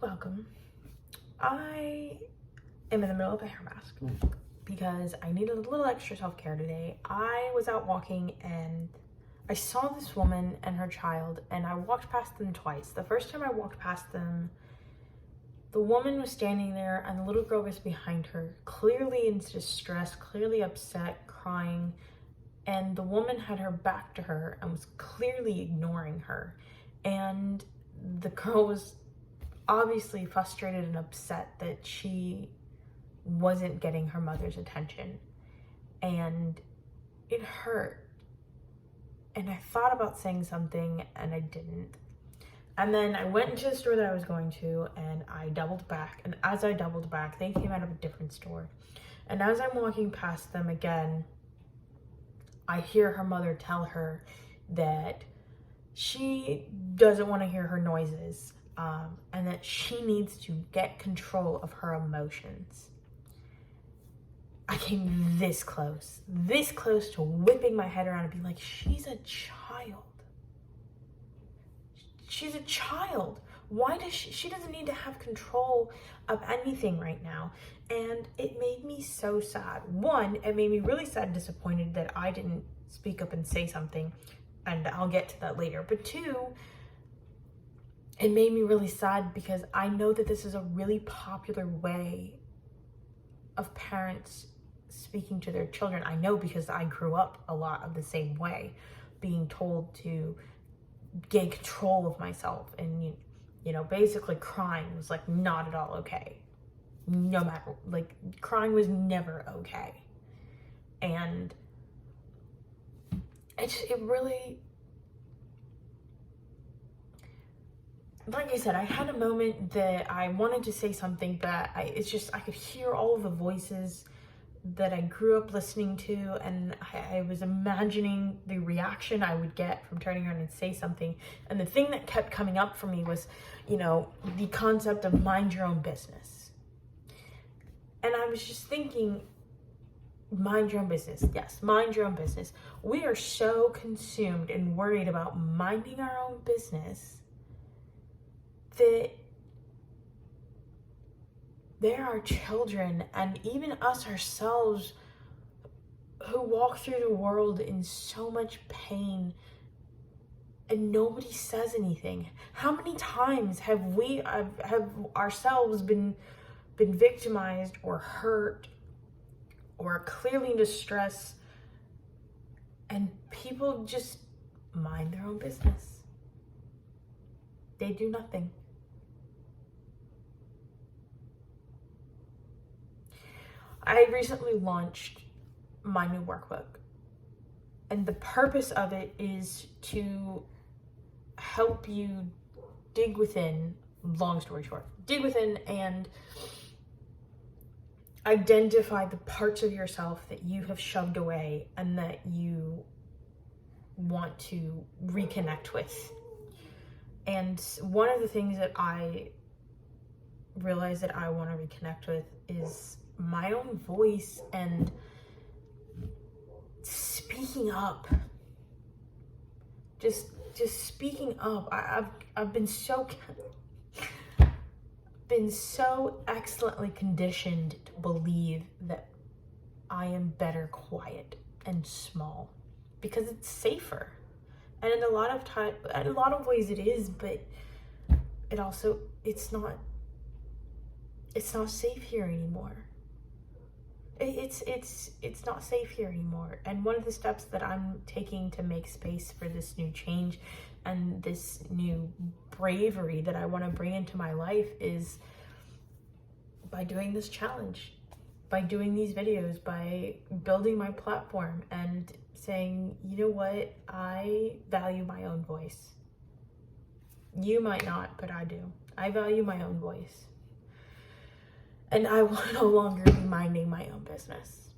Welcome. I am in the middle of a hair mask because I needed a little extra self-care today. I was out walking and I saw this woman and her child, and I walked past them twice. The first time I walked past them, the woman was standing there and the little girl was behind her, clearly in distress, clearly upset, crying, and the woman had her back to her and was clearly ignoring her. And the girl was obviously frustrated and upset that she wasn't getting her mother's attention, and it hurt. And I thought about saying something and I didn't. And then I went into the store that I was going to and I doubled back, and as I doubled back, they came out of a different store. And as I'm walking past them again, I hear her mother tell her that she doesn't want to hear her noises, and that she needs to get control of her emotions. I came this close to whipping my head around and being like, she's a child. She's a child. Why does she doesn't need to have control of anything right now. And it made me so sad. One, it made me really sad and disappointed that I didn't speak up and say something, and I'll get to that later. But two, it made me really sad because I know that this is a really popular way of parents speaking to their children. I know because I grew up a lot of the same way, being told to gain control of myself, and you know, basically crying was like not at all okay. No matter, like, crying was never okay. And it really, like I said, I had a moment that I wanted to say something, but I could hear all of the voices that I grew up listening to, and I was imagining the reaction I would get from turning around and say something. And the thing that kept coming up for me was, the concept of mind your own business. And I was just thinking, mind your own business. Yes, mind your own business. We are so consumed and worried about minding our own business that there are children, and even us ourselves, who walk through the world in so much pain and nobody says anything. How many times have we have ourselves been victimized or hurt or clearly in distress, and people just mind their own business? They do nothing. I recently launched my new workbook, and the purpose of it is to help you dig within, long story short, dig within and identify the parts of yourself that you have shoved away and that you want to reconnect with. And one of the things that I realize that I want to reconnect with is my own voice and speaking up. Just speaking up. I've been so excellently conditioned to believe that I am better quiet and small because it's safer. And in a lot of ways it is, but it also, it's not safe here anymore. It's not safe here anymore. And one of the steps that I'm taking to make space for this new change and this new bravery that I want to bring into my life is by doing this challenge, by doing these videos, by building my platform and saying, you know what, I value my own voice. You might not, but I do. I value my own voice. And I will no longer be minding my own business.